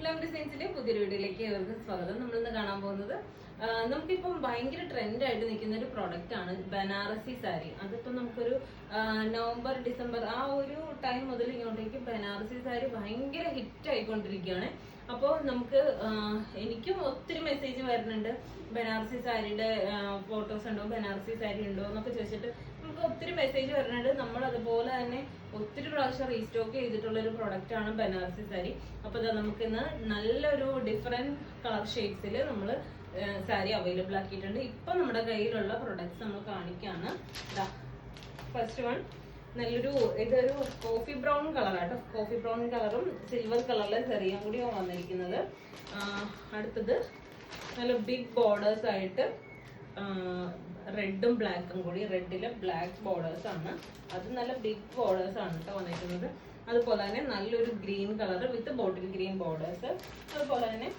Love ഡിസൈൻസിന്റെ പുതിയൊരു വീഡിയോയിലേക്ക് ഏവർക്കും സ്വാഗതം. നമ്മളിന്ന് കാണാൻ പോകുന്നത് നമുക്കിപ്പം ഭയങ്കര ട്രെൻഡ് ആയിട്ട് നിൽക്കുന്ന ഒരു പ്രോഡക്റ്റ് ആണ് ബനാറസി സാരി. അതിപ്പോ നമുക്കൊരു നവംബർ ഡിസംബർ ആ ഒരു ടൈം മുതൽ ഇങ്ങോട്ടേക്ക് ബനാറസി സാരി ഭയങ്കര ഹിറ്റ് ആയിക്കൊണ്ടിരിക്കുകയാണ്. അപ്പോൾ നമുക്ക് എനിക്കും ഒത്തിരി മെസ്സേജ് വരുന്നുണ്ട്, ബനാറസി സാരിയുടെ ഫോട്ടോസ് ഉണ്ടോ, ബനാറസി സാരി ഉണ്ടോ എന്നൊക്കെ ചോദിച്ചിട്ട് നമുക്ക് ഒത്തിരി മെസ്സേജ് വരുന്നുണ്ട്. നമ്മൾ അതുപോലെ തന്നെ ഒത്തിരി പ്രാവശ്യം റീസ്റ്റോക്ക് ചെയ്തിട്ടുള്ള ഒരു പ്രൊഡക്റ്റ് ആണ് ബനാറസി സാരി. അപ്പൊ നമുക്ക് ഇന്ന് നല്ലൊരു ഡിഫറെന്റ് കളർ ഷെയ്ഡ്സിൽ നമ്മൾ സാരി അവൈലബിൾ ആക്കിയിട്ടുണ്ട്. ഇപ്പൊ നമ്മുടെ കയ്യിലുള്ള പ്രൊഡക്ട്സ് നമ്മൾ കാണിക്കാണ്. ഫസ്റ്റ് വൺ നല്ലൊരു ഇതൊരു കോഫി ബ്രൗൺ കളറാട്ടോ. കോഫി ബ്രൗൺ കളറും സിൽവർ കളറിലെ ചെറിയും കൂടിയാണ് വന്നിരിക്കുന്നത്. അടുത്തത് നല്ല ബിഗ് ബോർഡേഴ്സ് ആയിട്ട് റെഡും ബ്ലാക്കും കൂടി, റെഡിലെ ബ്ലാക്ക് ബോർഡേഴ്സ് ആണ്. അത് നല്ല ബിഗ് ബോർഡേഴ്സ് ആണ് കേട്ടോ വന്നിരിക്കുന്നത്. അതുപോലെ തന്നെ നല്ലൊരു ഗ്രീൻ കളർ വിത്ത് ബോട്ടിൽ ഗ്രീൻ ബോർഡേഴ്സ്. അതുപോലെ തന്നെ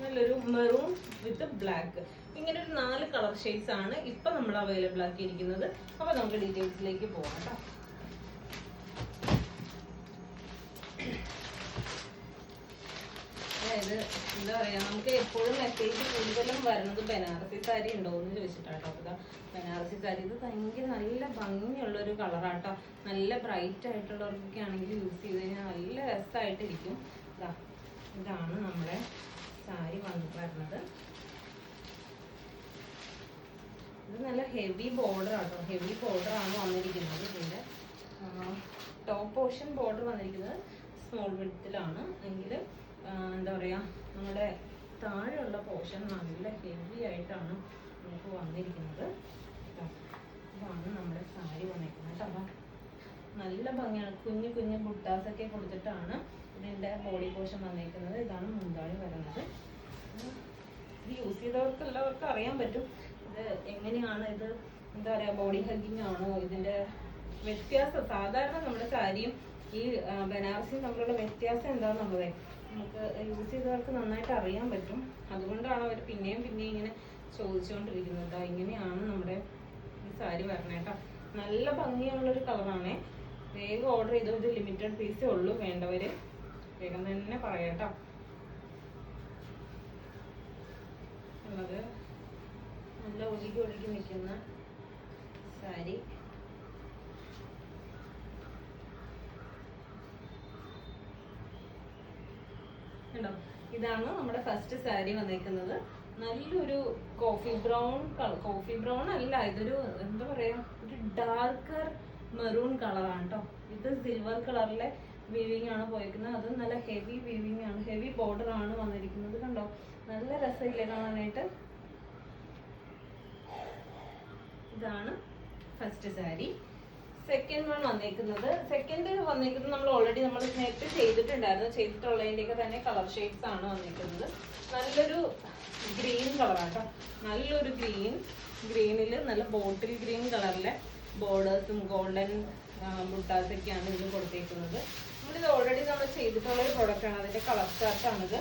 നല്ലൊരു മെറൂൺ വിത്ത് ബ്ലാക്ക്. ഇങ്ങനെ ഒരു 4 കളർ ഷെയ്ഡ്സ് ആണ് ഇപ്പൊ നമ്മൾ അവൈലബിൾ ആക്കിയിരിക്കുന്നത്. അപ്പൊ നമുക്ക് ഡീറ്റെയിൽസിലേക്ക് പോകാം കേട്ടോ. അതായത് എന്താ പറയാ, നമുക്ക് എപ്പോഴും മെസ്സേജ് കൂടുതലും വരുന്നത് ബനാറസി സാരി ഉണ്ടോ എന്ന് ചോദിച്ചിട്ടാട്ടോ. അപ്പൊ ബനാറസി സാരി ഇത് ഭയങ്കര നല്ല ഭംഗിയുള്ള ഒരു കളറാട്ടോ. നല്ല ബ്രൈറ്റ് ആയിട്ടുള്ളവർക്കൊക്കെ ആണെങ്കിൽ യൂസ് ചെയ്ത് കഴിഞ്ഞാൽ നല്ല രസമായിട്ടിരിക്കും. ഇതാണ് നമ്മുടെ സാരി വരുന്നത്. ഇത് നല്ല ഹെവി ബോർഡർ ആട്ടോ. ഹെവി ബോർഡർ ആണ് വന്നിരിക്കുന്നത്. ഇതിന്റെ ടോപ്പ് പോർഷൻ ബോർഡർ വന്നിരിക്കുന്നത് സ്മോൾ വിഡ്ത്തിലാണ് എങ്കിൽ എന്താ പറയാ, നമ്മുടെ താഴെയുള്ള പോർഷൻ നല്ല ഹെവി ആയിട്ടാണ് നമുക്ക് വന്നിരിക്കുന്നത്. ഇതാണ് നമ്മുടെ സാരി വന്നിരിക്കുന്നത് കേട്ടോ. നല്ല ഭംഗിയാണ്. കുഞ്ഞു കുഞ്ഞു ബുട്ടാസ് ഒക്കെ കൊടുത്തിട്ടാണ് ഇതിന്റെ ബോഡി പോർഷൻ വന്നിരിക്കുന്നത്. ഇതാണ് മുന്താണി വരുന്നത്. ഇത് യൂസ് ചെയ്തവർക്ക് എല്ലാവർക്കും അറിയാൻ പറ്റും ഇത് എങ്ങനെയാണ്. ഇത് എന്താ പറയാ, ബോഡി ഹഗ്ഗിങ് ആണോ, ഇതിന്റെ വ്യത്യാസം. സാധാരണ നമ്മുടെ സാരിയും ഈ ബനാറസിയും തമ്മിലുള്ള വ്യത്യാസം എന്താണെന്നുള്ളത് നമുക്ക് യൂസ് ചെയ്തവർക്ക് നന്നായിട്ട് അറിയാൻ പറ്റും. അതുകൊണ്ടാണ് അവർ പിന്നെയും പിന്നെയും ഇങ്ങനെ ചോദിച്ചുകൊണ്ടിരിക്കുന്നത്. ഇങ്ങനെയാണ് നമ്മുടെ ഈ സാരി വരണേട്ടോ. നല്ല ഭംഗിയുള്ളൊരു കളറാണേ. വേഗം ഓർഡർ ചെയ്ത് ഒരു ലിമിറ്റഡ് പീസേ ഉള്ളൂ. വേണ്ടവര് വേഗം തന്നെ പറയാട്ടോ. ഉള്ളത് നല്ല ഒഴുകി ഒഴുകി നിൽക്കുന്ന സാരി. ഉണ്ടോ? ഇതാണ് നമ്മുടെ ഫസ്റ്റ് സാരി വന്നിരിക്കുന്നത്. നല്ലൊരു coffee brown colour. Coffee brown അല്ല, ഇതൊരു എന്താ പറയാ, ഒരു ഡാർക്കർ മെറൂൺ കളറാണ് കേട്ടോ. ഇത് സിൽവർ കളറിലെ വീവിങ് ആണ് പോയിരിക്കുന്നത്. അത് നല്ല ഹെവി വീവിങ് ആണ്, ഹെവി ബോർഡർ ആണ് വന്നിരിക്കുന്നത്. കണ്ടോ, നല്ല രസമില്ലേ കാണാനായിട്ട്. ഇതാണ് ഫസ്റ്റ് സാരി. സെക്കൻഡ് വൺ വന്നിരിക്കുന്നത്, നമ്മൾ ഓൾറെഡി നമ്മൾ നേരത്തെ ചെയ്തിട്ടുണ്ടായിരുന്നു. ചെയ്തിട്ടുള്ളതിൻ്റെയൊക്കെ തന്നെ കളർ ഷെയ്ഡ്സ് ആണ് വന്നിരിക്കുന്നത്. നല്ലൊരു ഗ്രീൻ കളറാട്ടോ. നല്ലൊരു ഗ്രീനിൽ നല്ല ബോട്ടിൽ ഗ്രീൻ കളറിലെ ബോർഡേഴ്സും ഗോൾഡൻ ബുട്ടാസൊക്കെയാണ് ഇതിന് കൊടുത്തേക്കുന്നത്. നമ്മളിത് ഓൾറെഡി നമ്മൾ ചെയ്തിട്ടുള്ള ഒരു പ്രോഡക്റ്റ് ആണ്. അതിന്റെ കളർ ചാർട്ടാണിത്.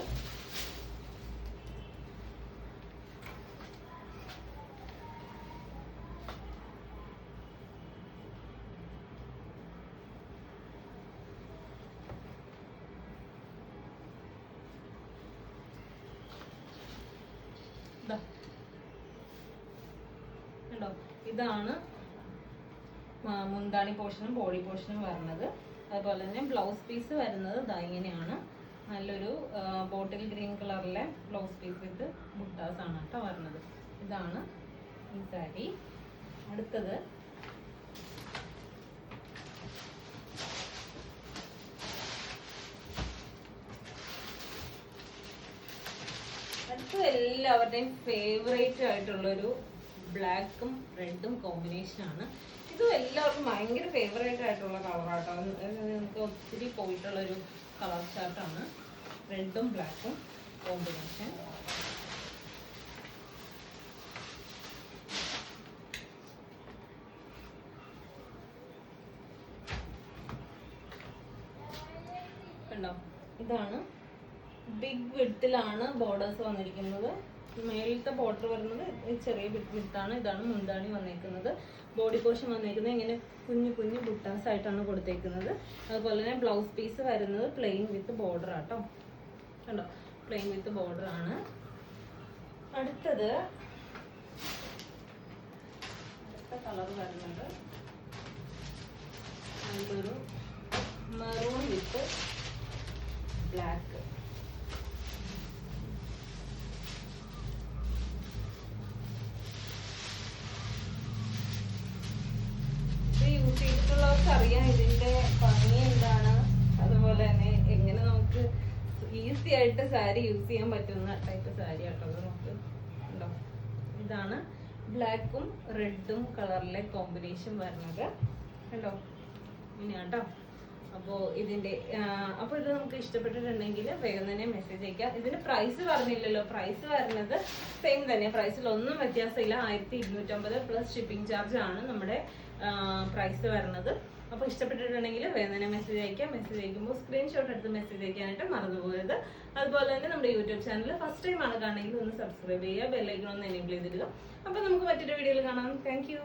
ഇതാണ് മുന്താണി പോർഷനും ബോഡി പോർഷനും വരുന്നത്. അതുപോലെ തന്നെ ബ്ലൗസ് പീസ് വരുന്നത് ഇങ്ങനെയാണ്. നല്ലൊരു ബോട്ടിൽ ഗ്രീൻ കളറിലെ ബ്ലൗസ് പീസ് വിത്ത് ബുട്ടാസ് ആണ് കേട്ടോ വരുന്നത്. ഇതാണ് ഈ സാരി. അടുത്തത് എല്ലാവരുടെയും ഫേവറേറ്റ് ആയിട്ടുള്ളൊരു ബ്ലാക്കും റെഡും കോമ്പിനേഷൻ ആണ്. ഇതും എല്ലാവർക്കും ഭയങ്കര ഫേവറേറ്റ് ആയിട്ടുള്ള കളറാട്ടോ. നമുക്ക് ഒത്തിരി പോയിട്ടുള്ളൊരു കളർ ചാർട്ടാണ്. റെഡും ബ്ലാക്കും കോമ്പിനേഷൻ. കണ്ടോ, ഇതാണ് ബിഗ് വിഡ്ത്തിലാണ് ബോർഡേഴ്സ് വന്നിരിക്കുന്നത്. മേളിലത്തെ ബോർഡർ വരുന്നത് ചെറിയ വിഡ്ത്താണ്. ഇതാണ് മുന്താണി വന്നിരിക്കുന്നത്. ബോഡി പോർഷൻ വന്നിരിക്കുന്നത് ഇങ്ങനെ കുഞ്ഞു കുഞ്ഞു ബുട്ടാസ് ആയിട്ടാണ് കൊടുത്തേക്കുന്നത്. അതുപോലെ തന്നെ ബ്ലൗസ് പീസ് വരുന്നത് പ്ലെയിൻ വിത്ത് ബോർഡർ ആട്ടോ. കണ്ടോ, പ്ലെയിൻ വിത്ത് ബോർഡർ ആണ്. അടുത്ത കളർ വരുന്നത് നല്ലൊരു മെറൂൺ വിത്ത് ബ്ലാക്ക്. ഇത് യൂസ് ചെയ്തിട്ടുള്ളവർക്ക് അറിയാം ഇതിന്റെ ഭംഗി എന്താണ്, അതുപോലെ തന്നെ എങ്ങനെ നമുക്ക് ഈസി ആയിട്ട് സാരി യൂസ് ചെയ്യാൻ പറ്റുന്ന ടൈപ്പ് സാരി ആട്ടോ. നമുക്ക് ഉണ്ടോ, ഇതാണ് ബ്ലാക്കും റെഡും കളറിലെ കോമ്പിനേഷൻ വരുന്നത് കണ്ടോ, ഇങ്ങനെയാട്ടോ. അപ്പോൾ ഇത് നമുക്ക് ഇഷ്ടപ്പെട്ടിട്ടുണ്ടെങ്കിൽ വേഗം തന്നെ മെസ്സേജ് അയക്കാം. ഇതിന് പ്രൈസ് പറഞ്ഞില്ലല്ലോ, പ്രൈസ് വരുന്നത് സെയിം തന്നെ, പ്രൈസിൽ ഒന്നും വ്യത്യാസമില്ല. 1250 പ്ലസ് ഷിപ്പിംഗ് ചാർജ് ആണ് നമ്മുടെ പ്രൈസ് വരുന്നത്. അപ്പോൾ ഇഷ്ടപ്പെട്ടിട്ടുണ്ടെങ്കിൽ വേഗം തന്നെ മെസ്സേജ് അയക്കാം. മെസ്സേജ് അയക്കുമ്പോൾ സ്ക്രീൻഷോട്ട് എടുത്ത് മെസ്സേജ് അയക്കാനായിട്ട് മറന്നു പോകരുത്. അതുപോലെ തന്നെ നമ്മുടെ യൂട്യൂബ് ചാനൽ ഫസ്റ്റ് ടൈം ആണ് കാണണമെങ്കിൽ ഒന്ന് സബ്സ്ക്രൈബ് ചെയ്യുക, ബെല്ലൈക്കൺ ഒന്ന് എനേബിൾ ചെയ്തിടുക. അപ്പോൾ നമുക്ക് മറ്റൊരു വീഡിയോയിൽ കാണാം. Thank you.